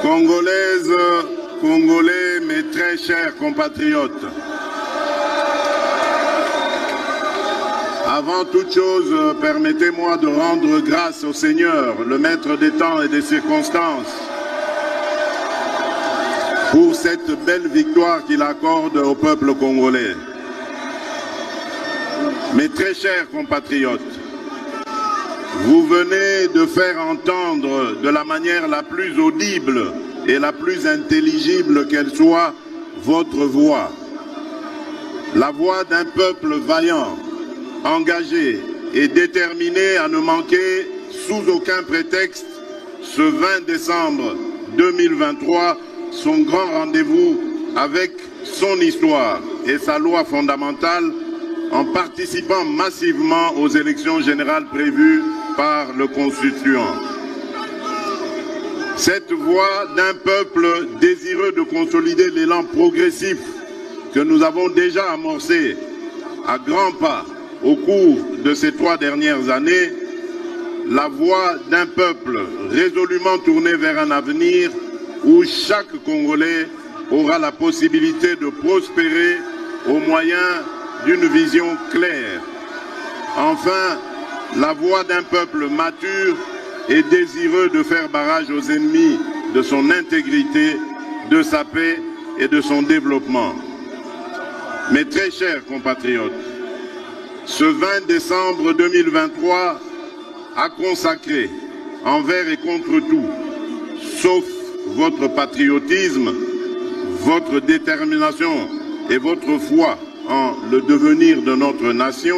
Congolaises, Congolais, mes très chers compatriotes, avant toute chose, permettez-moi de rendre grâce au Seigneur, le maître des temps et des circonstances, pour cette belle victoire qu'il accorde au peuple congolais. Mes très chers compatriotes, vous venez de faire entendre de la manière la plus audible et la plus intelligible qu'elle soit votre voix. La voix d'un peuple vaillant, engagé et déterminé à ne manquer sous aucun prétexte ce 20 décembre 2023 son grand rendez-vous avec son histoire et sa loi fondamentale en participant massivement aux élections générales prévues par le Constituant. Cette voix d'un peuple désireux de consolider l'élan progressif que nous avons déjà amorcé à grands pas au cours de ces 3 dernières années, la voix d'un peuple résolument tourné vers un avenir où chaque Congolais aura la possibilité de prospérer au moyen d'une vision claire. Enfin, la voix d'un peuple mature et désireux de faire barrage aux ennemis de son intégrité, de sa paix et de son développement. Mes très chers compatriotes, ce 20 décembre 2023 a consacré, envers et contre tout, sauf votre patriotisme, votre détermination et votre foi en le devenir de notre nation,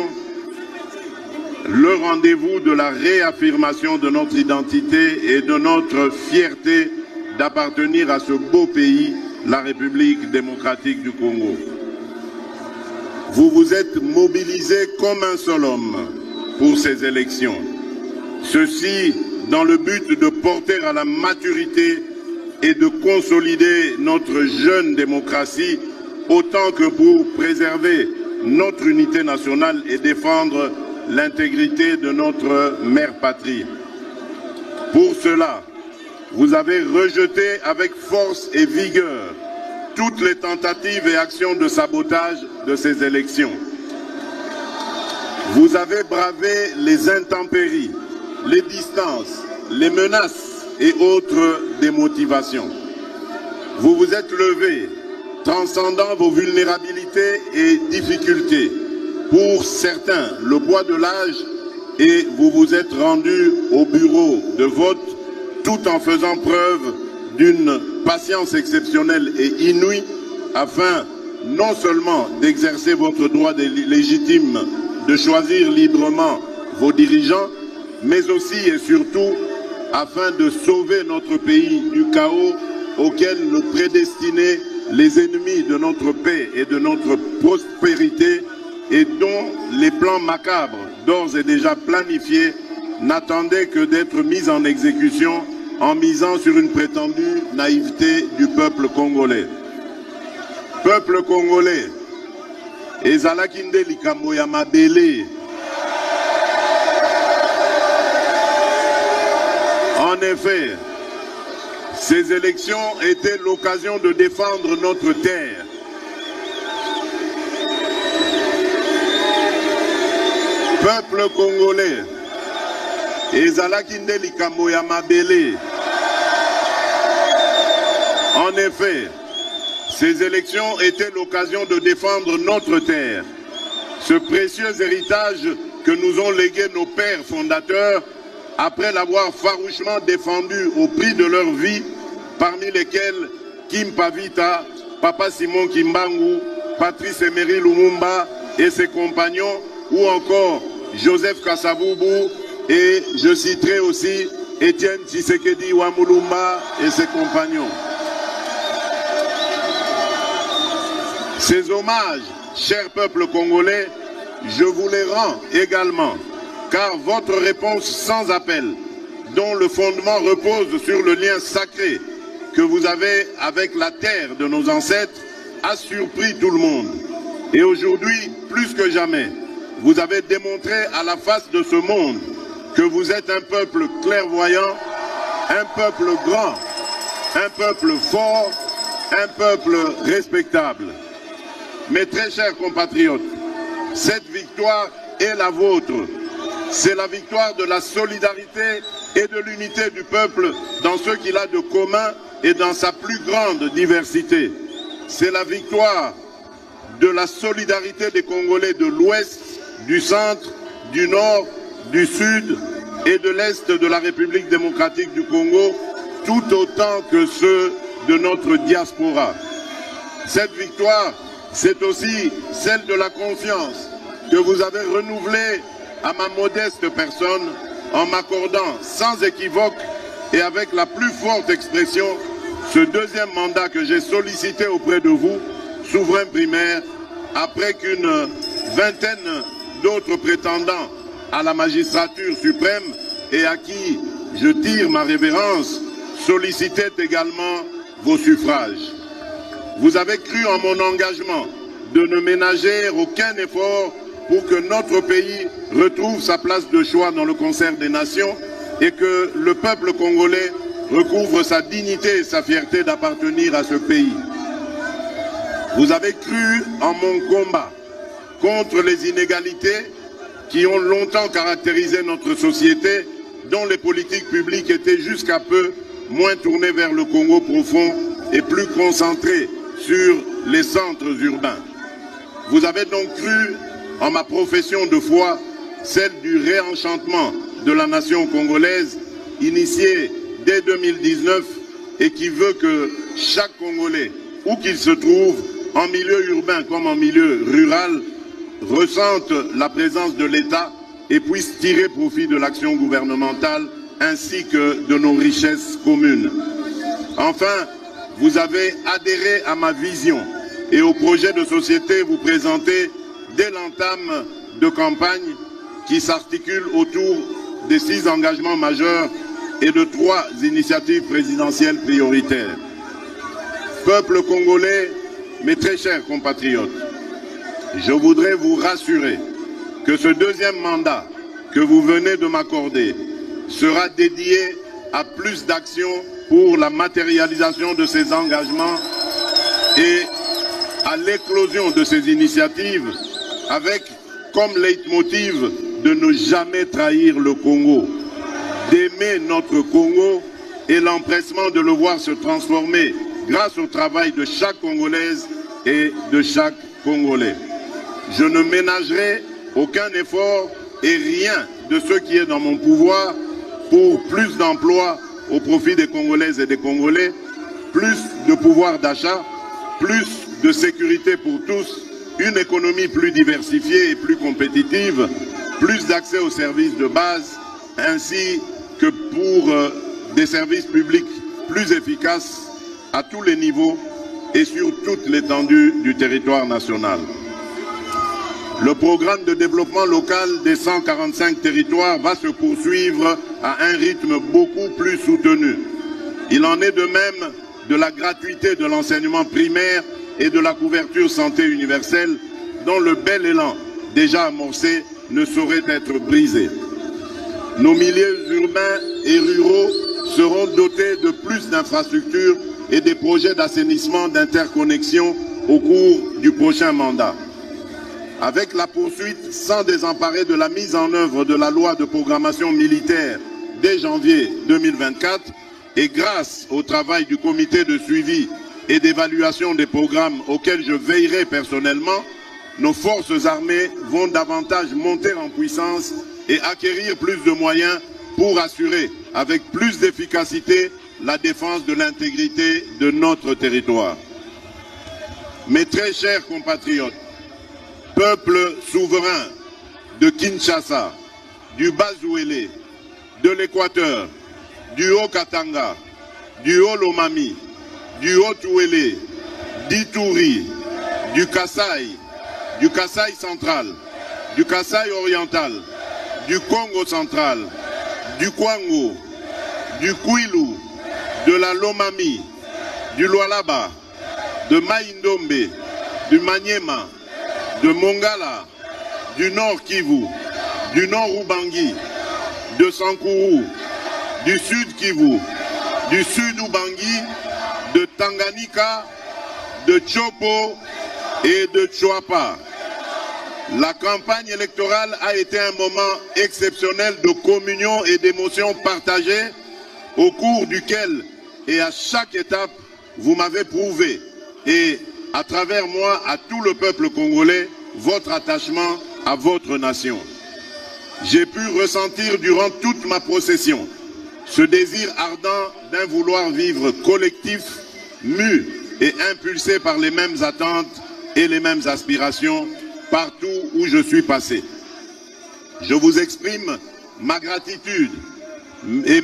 le rendez-vous de la réaffirmation de notre identité et de notre fierté d'appartenir à ce beau pays, la République démocratique du Congo. Vous vous êtes mobilisés comme un seul homme pour ces élections. Ceci dans le but de porter à la maturité et de consolider notre jeune démocratie autant que pour préserver notre unité nationale et défendre l'intégrité de notre mère patrie. Pour cela, vous avez rejeté avec force et vigueur toutes les tentatives et actions de sabotage de ces élections. Vous avez bravé les intempéries, les distances, les menaces et autres démotivations. Vous vous êtes levé, transcendant vos vulnérabilités et difficultés. Pour certains, le poids de l'âge, et vous vous êtes rendu au bureau de vote tout en faisant preuve d'une patience exceptionnelle et inouïe afin non seulement d'exercer votre droit légitime de choisir librement vos dirigeants, mais aussi et surtout afin de sauver notre pays du chaos auquel nous prédestinaient les ennemis de notre paix et de notre prospérité et dont les plans macabres, d'ores et déjà planifiés, n'attendaient que d'être mis en exécution en misant sur une prétendue naïveté du peuple congolais. Peuple congolais, ezalaki nde likambo ya mabele. En effet, ces élections étaient l'occasion de défendre notre terre. Peuple congolais, ezalaki nde likambo ya mabele. En effet, ces élections étaient l'occasion de défendre notre terre, ce précieux héritage que nous ont légué nos pères fondateurs après l'avoir farouchement défendu au prix de leur vie, parmi lesquels Kim Pavita, Papa Simon Kimbangu, Patrice Emery Lumumba et ses compagnons, ou encore Joseph Kasavubu, et je citerai aussi Étienne Tshisekedi Wamulumba et ses compagnons. Ces hommages, chers peuples congolais, je vous les rends également, car votre réponse sans appel, dont le fondement repose sur le lien sacré que vous avez avec la terre de nos ancêtres, a surpris tout le monde. Et aujourd'hui, plus que jamais, vous avez démontré à la face de ce monde que vous êtes un peuple clairvoyant, un peuple grand, un peuple fort, un peuple respectable. Mes très chers compatriotes, cette victoire est la vôtre. C'est la victoire de la solidarité et de l'unité du peuple dans ce qu'il a de commun et dans sa plus grande diversité. C'est la victoire de la solidarité des Congolais de l'Ouest, du Centre, du Nord, du Sud et de l'Est de la République démocratique du Congo, tout autant que ceux de notre diaspora. Cette victoire, c'est aussi celle de la confiance que vous avez renouvelée à ma modeste personne en m'accordant sans équivoque et avec la plus forte expression ce deuxième mandat que j'ai sollicité auprès de vous, souverain primaire, après qu'une vingtaine d'autres prétendants à la magistrature suprême et à qui je tire ma révérence sollicitaient également vos suffrages. Vous avez cru en mon engagement de ne ménager aucun effort pour que notre pays retrouve sa place de choix dans le concert des nations et que le peuple congolais recouvre sa dignité et sa fierté d'appartenir à ce pays. Vous avez cru en mon combat contre les inégalités qui ont longtemps caractérisé notre société, dont les politiques publiques étaient jusqu'à peu moins tournées vers le Congo profond et plus concentrées sur les centres urbains. Vous avez donc cru en ma profession de foi, celle du réenchantement de la nation congolaise, initiée dès 2019 et qui veut que chaque Congolais, où qu'il se trouve, en milieu urbain comme en milieu rural, ressente la présence de l'État et puisse tirer profit de l'action gouvernementale ainsi que de nos richesses communes. Enfin, vous avez adhéré à ma vision et au projet de société vous présenté dès l'entame de campagne qui s'articule autour des 6 engagements majeurs et de 3 initiatives présidentielles prioritaires. Peuple congolais, mes très chers compatriotes, je voudrais vous rassurer que ce deuxième mandat que vous venez de m'accorder sera dédié à plus d'actions pour la matérialisation de ces engagements et à l'éclosion de ces initiatives avec comme leitmotiv de ne jamais trahir le Congo, d'aimer notre Congo et l'empressement de le voir se transformer grâce au travail de chaque Congolaise et de chaque Congolais. Je ne ménagerai aucun effort et rien de ce qui est dans mon pouvoir pour plus d'emplois au profit des Congolaises et des Congolais, plus de pouvoir d'achat, plus de sécurité pour tous, une économie plus diversifiée et plus compétitive, plus d'accès aux services de base, ainsi que pour des services publics plus efficaces à tous les niveaux et sur toute l'étendue du territoire national. Le programme de développement local des 145 territoires va se poursuivre à un rythme beaucoup plus soutenu. Il en est de même de la gratuité de l'enseignement primaire et de la couverture santé universelle, dont le bel élan déjà amorcé ne saurait être brisé. Nos milieux urbains et ruraux seront dotés de plus d'infrastructures et des projets d'assainissement d'interconnexion au cours du prochain mandat. Avec la poursuite sans désemparer de la mise en œuvre de la loi de programmation militaire dès janvier 2024 et grâce au travail du comité de suivi et d'évaluation des programmes auxquels je veillerai personnellement, nos forces armées vont davantage monter en puissance et acquérir plus de moyens pour assurer avec plus d'efficacité la défense de l'intégrité de notre territoire. Mes très chers compatriotes, peuple souverain de Kinshasa, du Bas-Ouélé, de l'Équateur, du Haut-Katanga, du Haut-Lomami, du Haut-Ouélé, d'Ituri, du Kasaï central, du Kasaï oriental, du Congo central, du Kwango, du Kwilu, de la Lomami, du Lualaba, de Maïndombe, du Maniema, de Mongala, du Nord Kivu, du Nord Ubangi, de Sankuru, du Sud Kivu, du Sud Ubangi, de Tanganyika, de Chopo et de Chouapa. La campagne électorale a été un moment exceptionnel de communion et d'émotions partagées au cours duquel et à chaque étape, vous m'avez prouvé et à travers moi, à tout le peuple congolais, votre attachement à votre nation. J'ai pu ressentir durant toute ma procession ce désir ardent d'un vouloir vivre collectif, mu et impulsé par les mêmes attentes et les mêmes aspirations partout où je suis passé. Je vous exprime ma gratitude et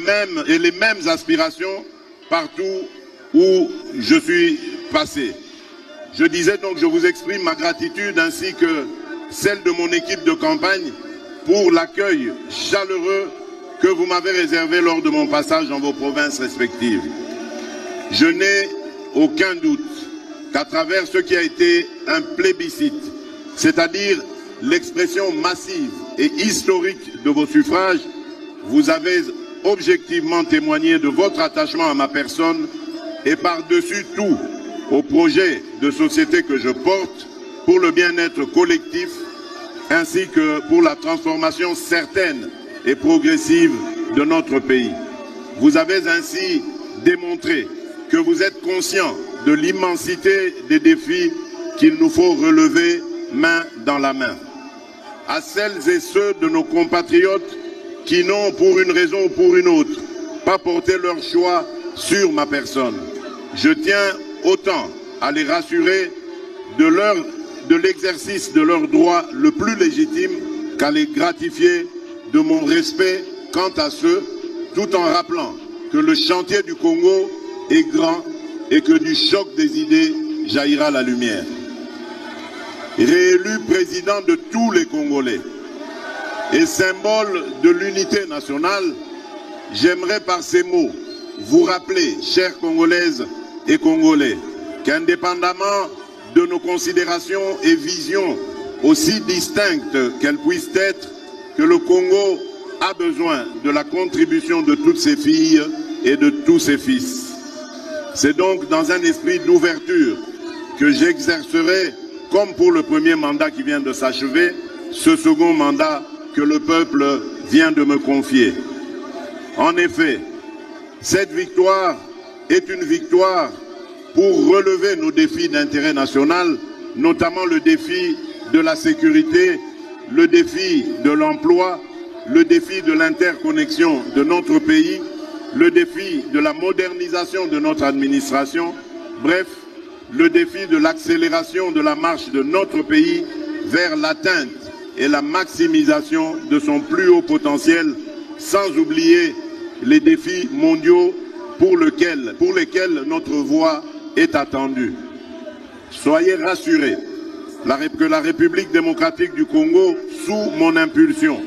les mêmes aspirations partout où je suis passé. Je disais donc, je vous exprime ma gratitude ainsi que celle de mon équipe de campagne pour l'accueil chaleureux que vous m'avez réservé lors de mon passage dans vos provinces respectives. Je n'ai aucun doute qu'à travers ce qui a été un plébiscite, c'est-à-dire l'expression massive et historique de vos suffrages, vous avez objectivement témoigné de votre attachement à ma personne et par-dessus tout au projet de société que je porte pour le bien-être collectif ainsi que pour la transformation certaine et progressive de notre pays. Vous avez ainsi démontré que vous êtes conscient de l'immensité des défis qu'il nous faut relever main dans la main. À celles et ceux de nos compatriotes qui n'ont, pour une raison ou pour une autre, pas porté leur choix sur ma personne, je tiens autant à les rassurer de l'exercice de leur droit le plus légitime qu'à les gratifier de mon respect quant à ceux, tout en rappelant que le chantier du Congo est grand et que du choc des idées jaillira la lumière. Réélu président de tous les Congolais et symbole de l'unité nationale, j'aimerais par ces mots vous rappeler, chères Congolaises et Congolais, qu'indépendamment de nos considérations et visions aussi distinctes qu'elles puissent être, que le Congo a besoin de la contribution de toutes ses filles et de tous ses fils. C'est donc dans un esprit d'ouverture que j'exercerai, comme pour le premier mandat qui vient de s'achever, ce second mandat que le peuple vient de me confier. En effet, cette victoire est une victoire pour relever nos défis d'intérêt national, notamment le défi de la sécurité, le défi de l'emploi, le défi de l'interconnexion de notre pays, le défi de la modernisation de notre administration, bref, le défi de l'accélération de la marche de notre pays vers l'atteinte et la maximisation de son plus haut potentiel, sans oublier les défis mondiaux pour lesquels notre voix est attendue. Soyez rassurés que la République démocratique du Congo, sous mon impulsion,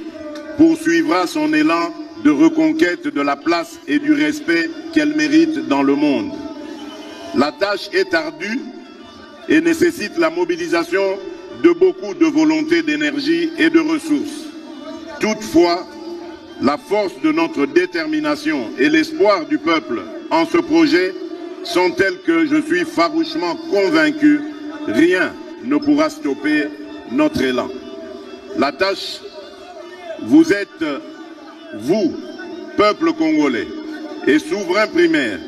poursuivra son élan de reconquête de la place et du respect qu'elle mérite dans le monde. La tâche est ardue et nécessite la mobilisation de beaucoup de volonté, d'énergie et de ressources. Toutefois, la force de notre détermination et l'espoir du peuple en ce projet sont tels que je suis farouchement convaincu, rien ne pourra stopper notre élan. La tâche, vous êtes, vous, peuple congolais et souverain primaire,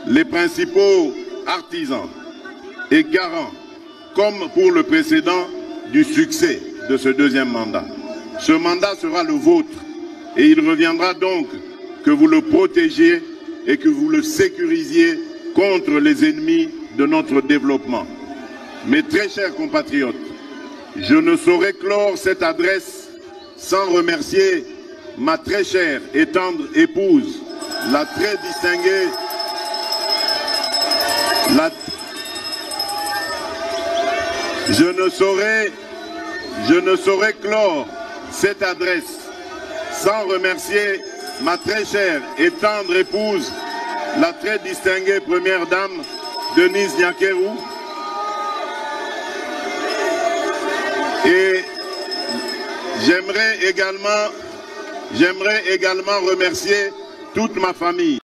les principaux artisans et garants, comme pour le précédent, du succès de ce deuxième mandat. Ce mandat sera le vôtre et il reviendra donc que vous le protégiez et que vous le sécurisiez contre les ennemis de notre développement. Mes très chers compatriotes, je ne saurais clore cette adresse sans remercier ma très chère et tendre épouse, la très distinguée, Je ne saurais clore cette adresse sans remercier ma très chère et tendre épouse, la très distinguée première dame, Denise Nyakeru. Et j'aimerais également remercier toute ma famille.